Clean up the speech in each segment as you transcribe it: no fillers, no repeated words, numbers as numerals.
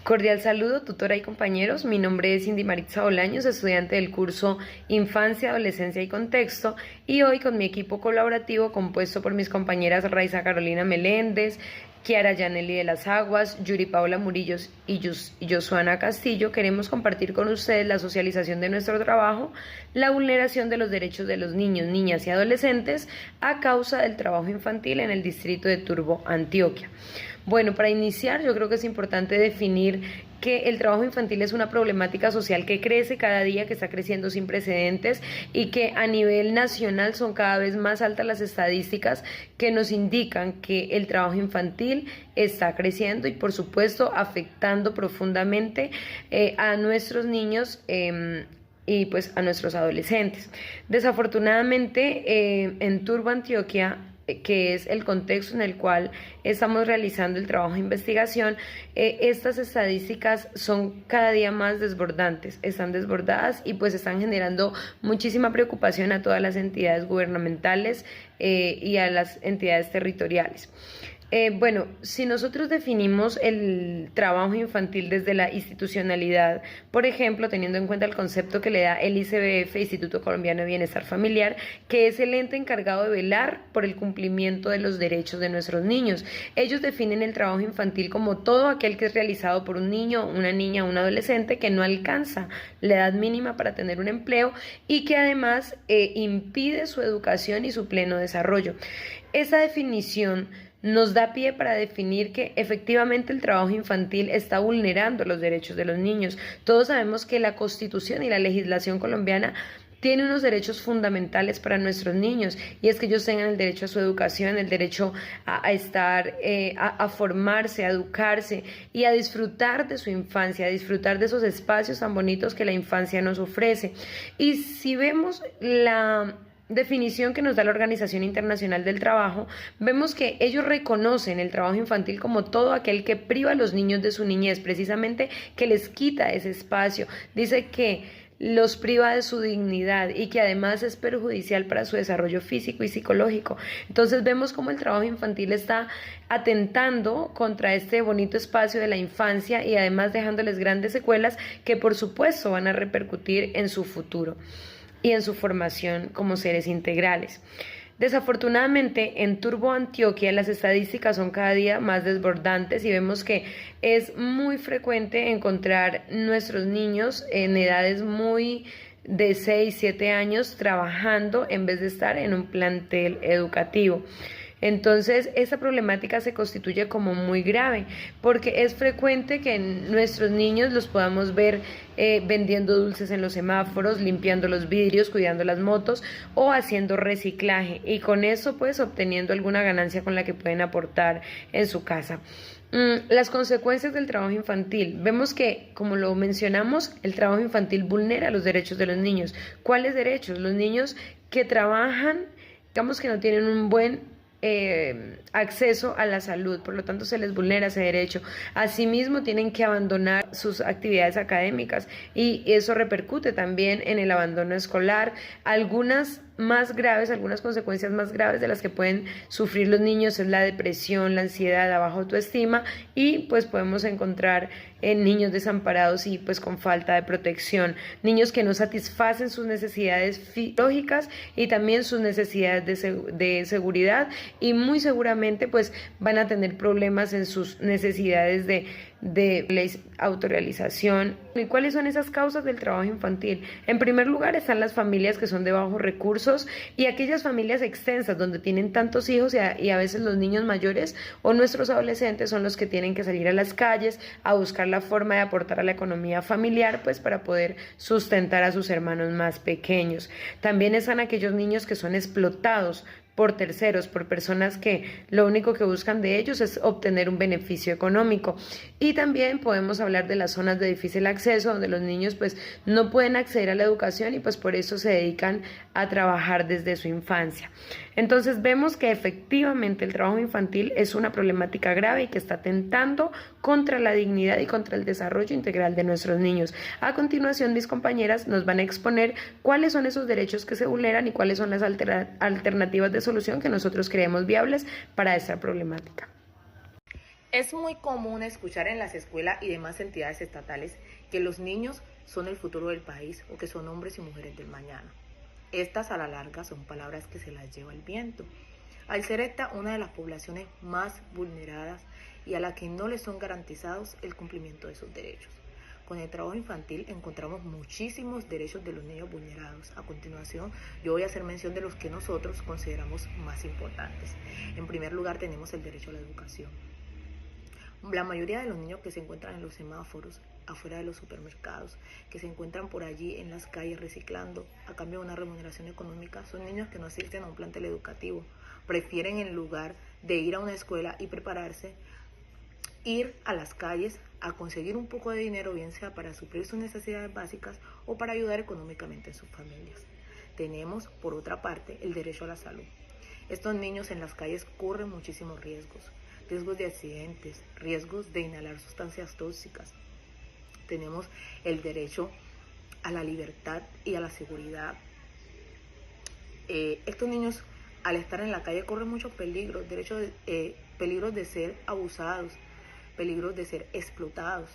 Cordial saludo, tutora y compañeros. Mi nombre es Cindy Maritza Bolaños, estudiante del curso Infancia, Adolescencia y Contexto, y hoy con mi equipo colaborativo compuesto por mis compañeras Raiza Carolina Meléndez, Kiara Yaneli de las Aguas, Yuri Paula Murillos y Josuana Castillo, queremos compartir con ustedes la socialización de nuestro trabajo, la vulneración de los derechos de los niños, niñas y adolescentes a causa del trabajo infantil en el distrito de Turbo, Antioquia. Bueno, para iniciar yo creo que es importante definir que el trabajo infantil es una problemática social que crece cada día, que está creciendo sin precedentes y que a nivel nacional son cada vez más altas las estadísticas que nos indican que el trabajo infantil está creciendo y por supuesto afectando profundamente a nuestros niños y pues a nuestros adolescentes. Desafortunadamente en Turbo, Antioquia, que es el contexto en el cual estamos realizando el trabajo de investigación, estas estadísticas son cada día más desbordantes, están desbordadas y pues están generando muchísima preocupación a todas las entidades gubernamentales y a las entidades territoriales. Bueno, si nosotros definimos el trabajo infantil desde la institucionalidad, por ejemplo, teniendo en cuenta el concepto que le da el ICBF, Instituto Colombiano de Bienestar Familiar, que es el ente encargado de velar por el cumplimiento de los derechos de nuestros niños. Ellos definen el trabajo infantil como todo aquel que es realizado por un niño, una niña o un adolescente que no alcanza la edad mínima para tener un empleo y que además impide su educación y su pleno desarrollo. Esa definición nos da pie para definir que efectivamente el trabajo infantil está vulnerando los derechos de los niños. Todos sabemos que la Constitución y la legislación colombiana tiene unos derechos fundamentales para nuestros niños y es que ellos tengan el derecho a su educación, el derecho a estar, a formarse, a educarse y a disfrutar de su infancia, a disfrutar de esos espacios tan bonitos que la infancia nos ofrece. Y si vemos la definición que nos da la Organización Internacional del Trabajo, vemos que ellos reconocen el trabajo infantil como todo aquel que priva a los niños de su niñez, precisamente que les quita ese espacio. Dice que los priva de su dignidad y que además es perjudicial para su desarrollo físico y psicológico. Entonces vemos cómo el trabajo infantil está atentando contra este bonito espacio de la infancia y además dejándoles grandes secuelas que por supuesto van a repercutir en su futuro y en su formación como seres integrales. Desafortunadamente, en Turbo, Antioquia, las estadísticas son cada día más desbordantes y vemos que es muy frecuente encontrar nuestros niños en edades muy de 6, 7 años trabajando en vez de estar en un plantel educativo. Entonces, esta problemática se constituye como muy grave, porque es frecuente que nuestros niños los podamos ver vendiendo dulces en los semáforos, limpiando los vidrios, cuidando las motos o haciendo reciclaje y con eso pues obteniendo alguna ganancia con la que pueden aportar en su casa. Las consecuencias del trabajo infantil. Vemos que, como lo mencionamos, el trabajo infantil vulnera los derechos de los niños. ¿Cuáles derechos? Los niños que trabajan, digamos que no tienen un buen acceso a la salud, por lo tanto se les vulnera ese derecho. Asimismo tienen que abandonar sus actividades académicas y eso repercute también en el abandono escolar. Algunas consecuencias más graves de las que pueden sufrir los niños es la depresión, la ansiedad, la baja autoestima y pues podemos encontrar en niños desamparados y pues con falta de protección, niños que no satisfacen sus necesidades fisiológicas y también sus necesidades de seguridad y muy seguramente pues van a tener problemas en sus necesidades de autorrealización. ¿Y cuáles son esas causas del trabajo infantil? En primer lugar están las familias que son de bajos recursos y aquellas familias extensas donde tienen tantos hijos y a veces los niños mayores o nuestros adolescentes son los que tienen que salir a las calles a buscar la forma de aportar a la economía familiar pues para poder sustentar a sus hermanos más pequeños. También están aquellos niños que son explotados por terceros, por personas que lo único que buscan de ellos es obtener un beneficio económico. Y también podemos hablar de las zonas de difícil acceso, donde los niños pues no pueden acceder a la educación y pues por eso se dedican a trabajar desde su infancia. Entonces vemos que efectivamente el trabajo infantil es una problemática grave y que está atentando contra la dignidad y contra el desarrollo integral de nuestros niños. A continuación, mis compañeras nos van a exponer cuáles son esos derechos que se vulneran y cuáles son las alternativas de solución que nosotros creemos viables para esta problemática. Es muy común escuchar en las escuelas y demás entidades estatales que los niños son el futuro del país o que son hombres y mujeres del mañana. Estas a la larga son palabras que se las lleva el viento. Al ser esta una de las poblaciones más vulneradas y a la que no les son garantizados el cumplimiento de sus derechos. Con el trabajo infantil encontramos muchísimos derechos de los niños vulnerados. A continuación, yo voy a hacer mención de los que nosotros consideramos más importantes. En primer lugar, tenemos el derecho a la educación. La mayoría de los niños que se encuentran en los semáforos, afuera de los supermercados, que se encuentran por allí en las calles reciclando a cambio de una remuneración económica, son niños que no asisten a un plantel educativo. Prefieren, en lugar de ir a una escuela y prepararse, ir a las calles a conseguir un poco de dinero, bien sea para suplir sus necesidades básicas o para ayudar económicamente en sus familias. Tenemos, por otra parte, el derecho a la salud. Estos niños en las calles corren muchísimos riesgos de accidentes, riesgos de inhalar sustancias tóxicas. Tenemos el derecho a la libertad y a la seguridad. Estos niños, al estar en la calle, corren muchos peligros, peligros de ser abusados, peligros de ser explotados.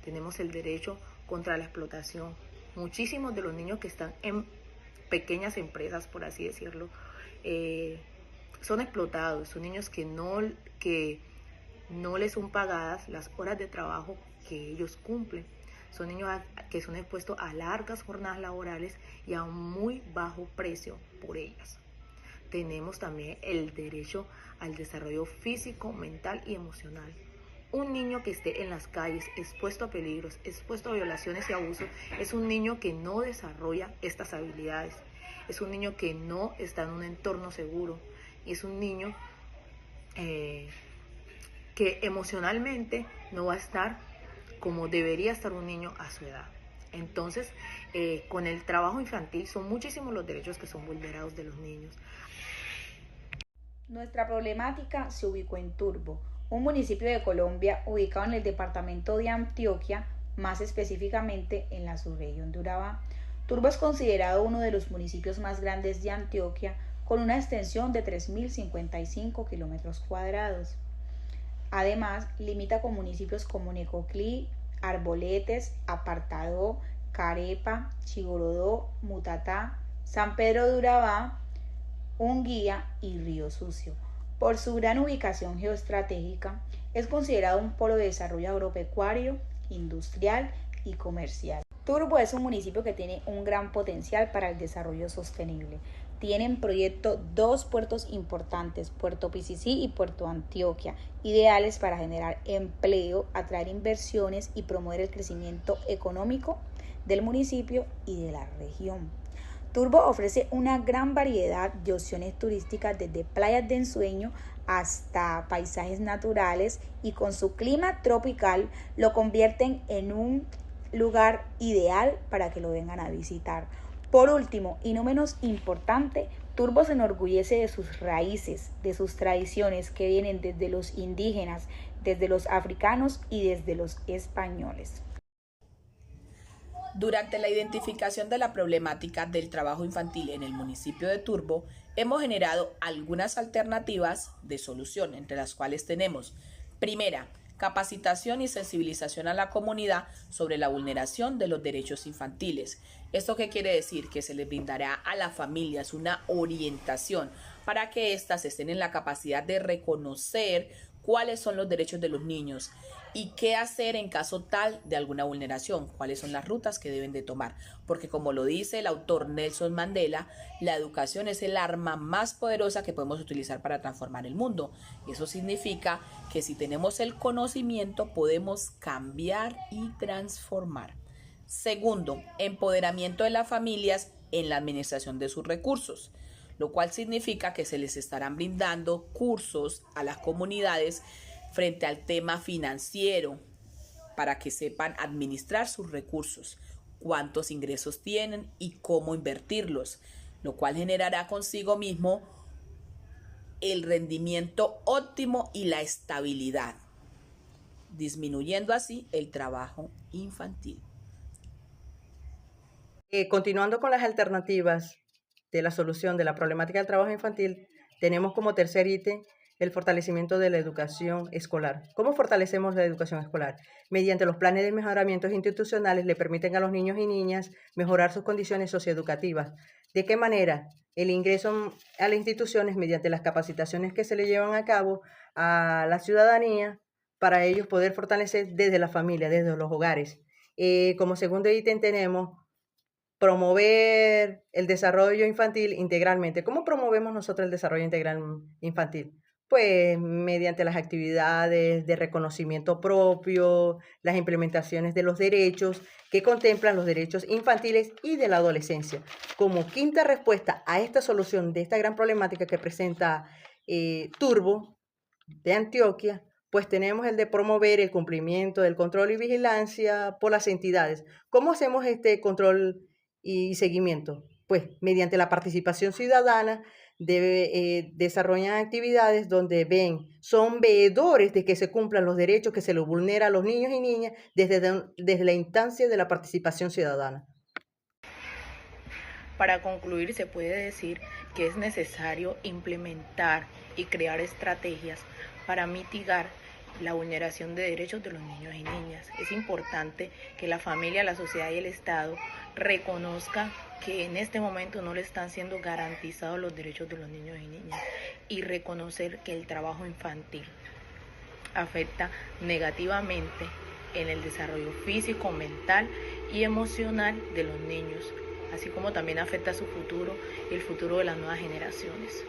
Tenemos el derecho contra la explotación. Muchísimos de los niños que están en pequeñas empresas, por así decirlo, son explotados. Son niños que no les son pagadas las horas de trabajo que ellos cumplen. Son niños que son expuestos a largas jornadas laborales y a un muy bajo precio por ellas. Tenemos también el derecho al desarrollo físico, mental y emocional. Un niño que esté en las calles expuesto a peligros, expuesto a violaciones y abusos, es un niño que no desarrolla estas habilidades. Es un niño que no está en un entorno seguro. Y es un niño que emocionalmente no va a estar como debería estar un niño a su edad. Entonces, con el trabajo infantil son muchísimos los derechos que son vulnerados de los niños. Nuestra problemática se ubicó en Turbo, un municipio de Colombia ubicado en el departamento de Antioquia, más específicamente en la subregión de Urabá. Turbo es considerado uno de los municipios más grandes de Antioquia, con una extensión de 3.055 kilómetros cuadrados. Además, limita con municipios como Necoclí, Arboletes, Apartadó, Carepa, Chigorodó, Mutatá, San Pedro de Urabá, Unguía y Río Sucio. Por su gran ubicación geoestratégica, es considerado un polo de desarrollo agropecuario, industrial y comercial. Turbo es un municipio que tiene un gran potencial para el desarrollo sostenible. Tiene en proyecto dos puertos importantes, Puerto Picicí y Puerto Antioquia, ideales para generar empleo, atraer inversiones y promover el crecimiento económico del municipio y de la región. Turbo ofrece una gran variedad de opciones turísticas desde playas de ensueño hasta paisajes naturales y con su clima tropical lo convierten en un lugar ideal para que lo vengan a visitar. Por último, y no menos importante, Turbo se enorgullece de sus raíces, de sus tradiciones que vienen desde los indígenas, desde los africanos y desde los españoles. Durante la identificación de la problemática del trabajo infantil en el municipio de Turbo, hemos generado algunas alternativas de solución, entre las cuales tenemos: primera, capacitación y sensibilización a la comunidad sobre la vulneración de los derechos infantiles. ¿Esto qué quiere decir? Que se les brindará a las familias una orientación para que éstas estén en la capacidad de reconocer cuáles son los derechos de los niños y qué hacer en caso tal de alguna vulneración, cuáles son las rutas que deben de tomar, porque como lo dice el autor Nelson Mandela, la educación es el arma más poderosa que podemos utilizar para transformar el mundo. Eso significa que si tenemos el conocimiento podemos cambiar y transformar. Segundo, empoderamiento de las familias en la administración de sus recursos, lo cual significa que se les estarán brindando cursos a las comunidades frente al tema financiero para que sepan administrar sus recursos, cuántos ingresos tienen y cómo invertirlos, lo cual generará consigo mismo el rendimiento óptimo y la estabilidad, disminuyendo así el trabajo infantil. Continuando con las alternativas de la solución de la problemática del trabajo infantil, tenemos como tercer ítem el fortalecimiento de la educación escolar. ¿Cómo fortalecemos la educación escolar? Mediante los planes de mejoramiento institucionales le permiten a los niños y niñas mejorar sus condiciones socioeducativas. ¿De qué manera? El ingreso a las instituciones mediante las capacitaciones que se le llevan a cabo a la ciudadanía para ellos poder fortalecer desde la familia, desde los hogares. Como segundo ítem tenemos promover el desarrollo infantil integralmente. ¿Cómo promovemos nosotros el desarrollo integral infantil? Pues mediante las actividades de reconocimiento propio, las implementaciones de los derechos que contemplan los derechos infantiles y de la adolescencia. Como quinta respuesta a esta solución de esta gran problemática que presenta Turbo de Antioquia, pues tenemos el de promover el cumplimiento del control y vigilancia por las entidades. ¿Cómo hacemos este control y seguimiento? Pues mediante la participación ciudadana desarrollan actividades donde son veedores de que se cumplan los derechos que se les vulnera a los niños y niñas desde la instancia de la participación ciudadana. Para concluir, se puede decir que es necesario implementar y crear estrategias para mitigar la vulneración de derechos de los niños y niñas. Es importante que la familia, la sociedad y el Estado reconozcan que en este momento no le están siendo garantizados los derechos de los niños y niñas y reconocer que el trabajo infantil afecta negativamente en el desarrollo físico, mental y emocional de los niños, así como también afecta su futuro y el futuro de las nuevas generaciones.